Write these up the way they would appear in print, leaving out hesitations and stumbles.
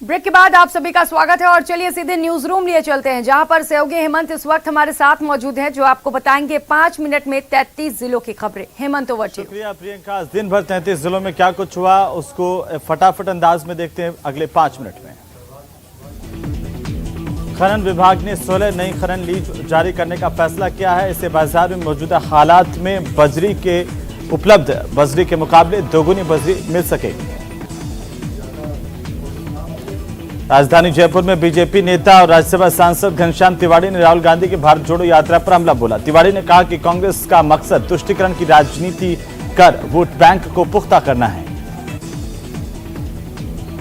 Break के बाद आप सभी का स्वागत है और चलिए सीधे न्यूज रूम लिए चलते हैं, जहां पर सहयोगी हेमंत इस वक्त हमारे साथ मौजूद हैं, जो आपको बताएंगे 5 मिनट में 33 जिलों की खबरें। Hemant, over to you. शुक्रिया प्रियंका। दिन भर 33 जिलों में क्या कुछ हुआ उसको फटाफट अंदाज में देखते हैं अगले 5 मिनट में। खनन विभाग ने 16 नई खनन लीज जारी करने का फैसला किया है। इससे बाजार में मौजूदा हालात में बजरी के उपलब्ध बजरी के मुकाबले दोगुनी बजरी मिल सकेगी। राजधानी जयपुर में बीजेपी नेता और राज्यसभा सांसद घनश्याम तिवारी ने राहुल गांधी की भारत जोड़ो यात्रा पर हमला बोला। तिवारी ने कहा कि कांग्रेस का मकसद तुष्टीकरण की राजनीति कर वोट बैंक को पुख्ता करना है।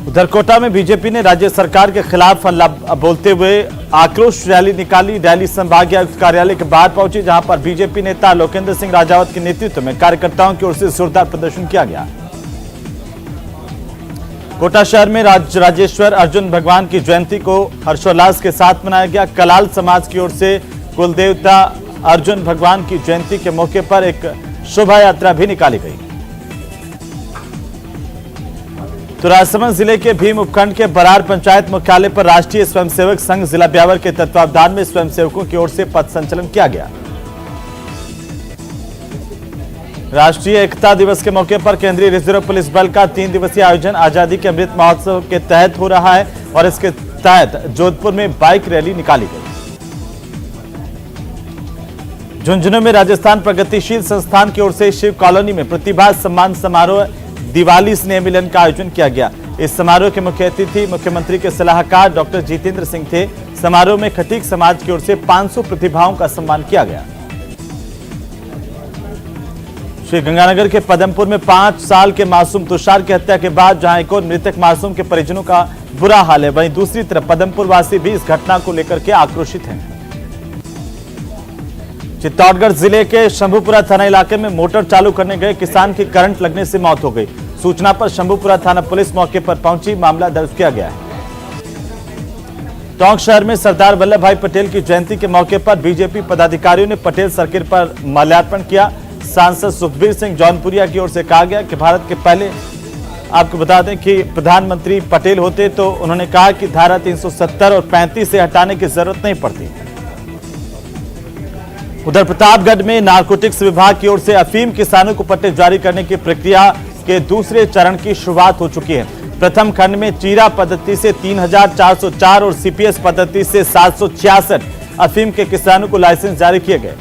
उधर कोटा में बीजेपी ने राज्य सरकार के खिलाफ हमला बोलते हुए आक्रोश रैली निकाली। रैली संभागीय आयुक्त कार्यालय के बाहर पहुंची, जहां पर बीजेपी नेता लोकेंद्र सिंह राजावत के नेतृत्व में कार्यकर्ताओं की ओर से जोरदार प्रदर्शन किया गया। कोटा शहर में राजेश्वर अर्जुन भगवान की जयंती को हर्षोल्लास के साथ मनाया गया। कलाल समाज की ओर से कुलदेवता अर्जुन भगवान की जयंती के मौके पर एक शोभा यात्रा भी निकाली गई। तो राजसमंद जिले के भीम उपखंड के बरार पंचायत मुख्यालय पर राष्ट्रीय स्वयंसेवक संघ जिला ब्यावर के तत्वावधान में स्वयंसेवकों की ओर से पथ संचलन किया गया। राष्ट्रीय एकता दिवस के मौके पर केंद्रीय रिजर्व पुलिस बल का 3 दिवसीय आयोजन आजादी के अमृत महोत्सव के तहत हो रहा है और इसके तहत जोधपुर में बाइक रैली निकाली गई। झुंझुनू में राजस्थान प्रगतिशील संस्थान की ओर से शिव कॉलोनी में प्रतिभा सम्मान समारोह दिवाली स्नेह मिलन का आयोजन किया गया। इस समारोह के मुख्य अतिथि मुख्यमंत्री के सलाहकार डॉक्टर जितेंद्र सिंह थे। समारोह में खटीक समाज की ओर से 500 प्रतिभाओं का सम्मान किया गया। श्री गंगानगर के पदमपुर में 5 साल के मासूम तुषार की हत्या के बाद जहां एक और मृतक मासूम के परिजनों का बुरा हाल है, वहीं दूसरी तरफ पदमपुर वासी भी इस घटना को लेकर के आक्रोशित हैं। चित्तौड़गढ़ जिले के शंभुपुरा थाना इलाके में मोटर चालू करने गए किसान की करंट लगने से मौत हो गई। सूचना पर शंभुपुरा थाना पुलिस मौके पर पहुंची, मामला दर्ज किया गया है। टोंक शहर में सरदार वल्लभ भाई पटेल की जयंती के मौके पर बीजेपी पदाधिकारियों ने पटेल सर्किल पर माल्यार्पण किया। सांसद सुखबीर सिंह जौनपुरिया की ओर से कहा गया कि भारत के पहले आपको बता दें कि प्रधानमंत्री पटेल होते तो उन्होंने कहा कि धारा 370 और 35 से हटाने की जरूरत नहीं पड़ती। उधर प्रतापगढ़ में नारकोटिक्स विभाग की ओर से अफीम किसानों को पट्टे जारी करने की प्रक्रिया के दूसरे चरण की शुरुआत हो चुकी है। प्रथम खंड में चीरा पद्धति से 3404 और सीपीएस पद्धति से 766 अफीम के किसानों को लाइसेंस जारी किए गए।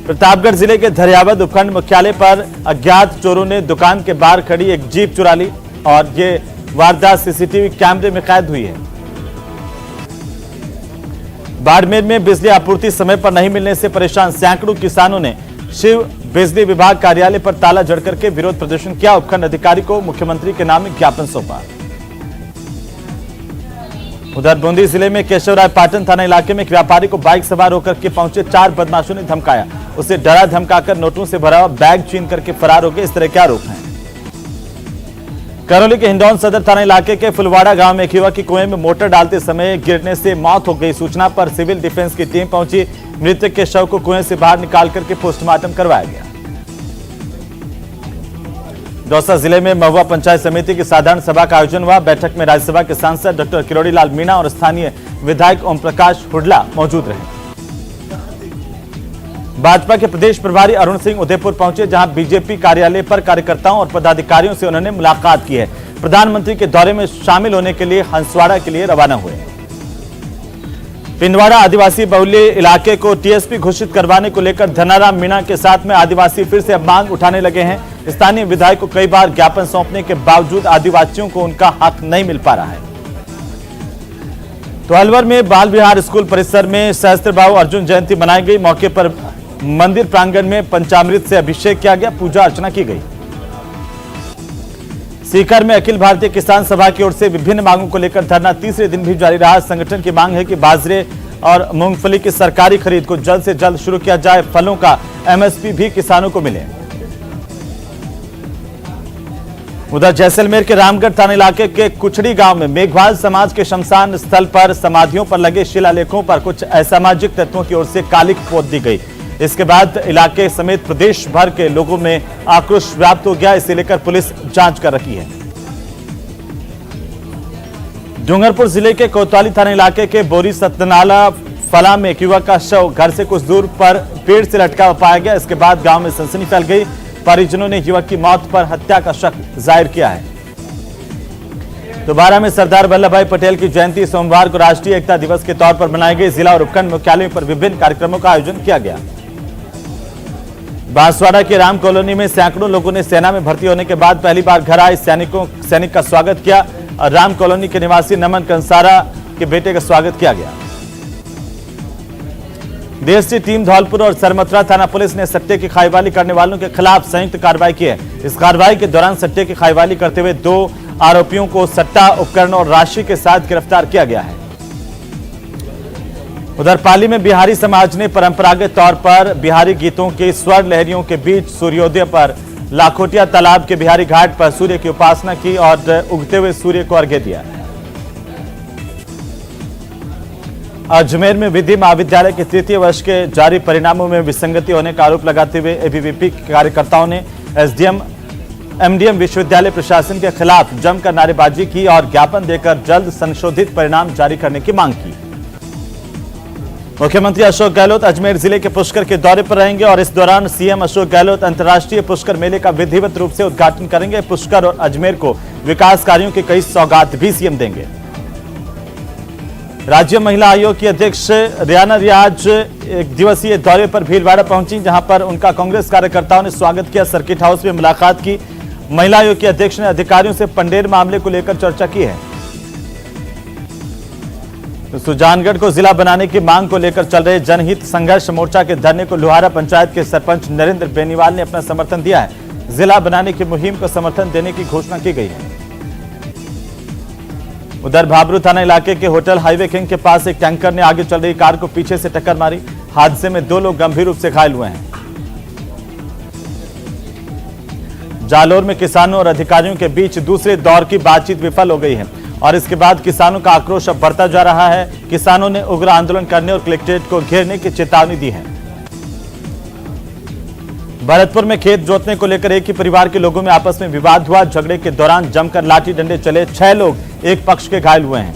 प्रतापगढ़ जिले के धरियावद उपखंड मुख्यालय पर अज्ञात चोरों ने दुकान के बाहर खड़ी एक जीप चुरा ली और ये वारदात सीसीटीवी कैमरे में कैद हुई है। बाड़मेर में बिजली आपूर्ति समय पर नहीं मिलने से परेशान सैकड़ों किसानों ने शिव बिजली विभाग कार्यालय पर ताला जड़कर के विरोध प्रदर्शन किया। उपखंड अधिकारी को मुख्यमंत्री के नाम में ज्ञापन सौंपा। उधर बूंदी जिले में केशवराय पाटन थाना इलाके में एक व्यापारी को बाइक सवार होकर के पहुंचे 4 बदमाशों ने धमकाया। उसे डरा धमकाकर नोटों से भरा हुआ बैग छीन करके फरार हो गए। इस तरह के आरोप हैं। करौली के हिंडौन सदर थाना इलाके के फुलवाड़ा गांव में एक युवक की कुएं में मोटर डालते समय गिरने से मौत हो गई। सूचना पर सिविल डिफेंस की टीम पहुंची। मृतक के शव को कुएं से बाहर निकाल करके पोस्टमार्टम करवाया गया। दौसा जिले में महुआ पंचायत समिति की साधारण सभा का आयोजन हुआ। बैठक में राज्यसभा के सांसद डॉक्टर किरोड़ी लाल मीणा और स्थानीय विधायक ओम प्रकाश हुडला मौजूद रहे। भाजपा के प्रदेश प्रभारी अरुण सिंह उदयपुर पहुंचे, जहां बीजेपी कार्यालय पर कार्यकर्ताओं और पदाधिकारियों से उन्होंने मुलाकात की है। प्रधानमंत्री के दौरे में शामिल होने के लिए हंसवाड़ा के लिए रवाना हुए। पिंडवाड़ा आदिवासी बहुल्य इलाके को टीएसपी घोषित करवाने को लेकर धनाराम मीणा के साथ में आदिवासी फिर से अब मांग उठाने लगे हैं। स्थानीय विधायक को कई बार ज्ञापन सौंपने के बावजूद आदिवासियों को उनका हक नहीं मिल पा रहा है। तो अलवर में बाल विहार स्कूल परिसर में सहस्त्रबाहु अर्जुन जयंती मनाई गई। मौके पर मंदिर प्रांगण में पंचामृत से अभिषेक किया गया, पूजा अर्चना की गई। सीकर में अखिल भारतीय किसान सभा की ओर से विभिन्न मांगों को लेकर धरना तीसरे दिन भी जारी रहा। संगठन की मांग है कि बाजरे और मूंगफली की सरकारी खरीद को जल्द से जल्द शुरू किया जाए। फलों का एमएसपी भी किसानों को मिले। उधर जैसलमेर के रामगढ़ थाना इलाके के कुछड़ी गांव में मेघवाल समाज के शमशान स्थल पर समाधियों पर लगे शिलालेखों पर कुछ असामाजिक तत्वों की ओर से कालिख पोत दी गई। इसके बाद इलाके समेत प्रदेश भर के लोगों में आक्रोश व्याप्त हो गया। इसे लेकर पुलिस जांच कर रही है। डूंगरपुर जिले के कोतवाली थाना इलाके के बोरी सतनाला फला में एक युवक का शव घर से कुछ दूर पर पेड़ से लटका हुआ पाया गया। इसके बाद गांव में सनसनी फैल गई। परिजनों ने युवक की मौत पर हत्या का शक जाहिर किया है। दोबारा में सरदार वल्लभ भाई पटेल की जयंती सोमवार को राष्ट्रीय एकता दिवस के तौर पर मनाई गई। जिला और उपखंड मुख्यालयों पर विभिन्न कार्यक्रमों का आयोजन किया गया। बांसवाड़ा के राम कॉलोनी में सैकड़ों लोगों ने सेना में भर्ती होने के बाद पहली बार घर आए सैनिक का स्वागत किया और राम कॉलोनी के निवासी नमन कंसारा के बेटे का स्वागत किया गया। डीएसपी टीम धौलपुर और सरमथुरा थाना पुलिस ने सट्टे की खाईवाली करने वालों के खिलाफ संयुक्त कार्रवाई की है। इस कार्रवाई के दौरान सट्टे की खाईवाली करते हुए 2 आरोपियों को सट्टा उपकरण और राशि के साथ गिरफ्तार किया गया है। उधर पाली में बिहारी समाज ने परंपरागत तौर पर बिहारी गीतों के स्वर लहरियों के बीच सूर्योदय पर लाखोटिया तालाब के बिहारी घाट पर सूर्य की उपासना की और उगते हुए सूर्य को अर्घ्य दिया। अजमेर में विधि महाविद्यालय के 3य वर्ष के जारी परिणामों में विसंगति होने का आरोप लगाते हुए एबीवीपी कार्यकर्ताओं ने एसडीएम एमडीएम विश्वविद्यालय प्रशासन के खिलाफ जमकर नारेबाजी की और ज्ञापन देकर जल्द संशोधित परिणाम जारी करने की मांग की। मुख्यमंत्री अशोक गहलोत अजमेर जिले के पुष्कर के दौरे पर रहेंगे और इस दौरान सीएम अशोक गहलोत अंतर्राष्ट्रीय पुष्कर मेले का विधिवत रूप से उद्घाटन करेंगे। पुष्कर और अजमेर को विकास कार्यों की कई सौगात भी सीएम देंगे। राज्य महिला आयोग की अध्यक्ष रियाना रियाज एक दिवसीय दौरे पर भीलवाड़ा पहुंची, जहां पर उनका कांग्रेस कार्यकर्ताओं ने स्वागत किया। सर्किट हाउस में मुलाकात की। महिला आयोग की अध्यक्ष ने अधिकारियों से पंडेर मामले को लेकर चर्चा की है। तो सुजानगढ़ को जिला बनाने की मांग को लेकर चल रहे जनहित संघर्ष मोर्चा के धरने को लोहारा पंचायत के सरपंच नरेंद्र बेनीवाल ने अपना समर्थन दिया है। जिला बनाने की मुहिम को समर्थन देने की घोषणा की गई है। उधर भाबरू थाना इलाके के होटल हाईवे किंग के पास एक टैंकर ने आगे चल रही कार को पीछे से टक्कर मारी। हादसे में 2 लोग गंभीर रूप से घायल हुए हैं। जालोर में किसानों और अधिकारियों के बीच दूसरे दौर की बातचीत विफल हो गई है और इसके बाद किसानों का आक्रोश अब बढ़ता जा रहा है। किसानों ने उग्र आंदोलन करने और कलेक्ट्रेट को घेरने की चेतावनी दी है। भरतपुर में खेत जोतने को लेकर एक ही परिवार के लोगों में आपस में विवाद हुआ। झगड़े के दौरान जमकर लाठी डंडे चले। 6 लोग एक पक्ष के घायल हुए हैं।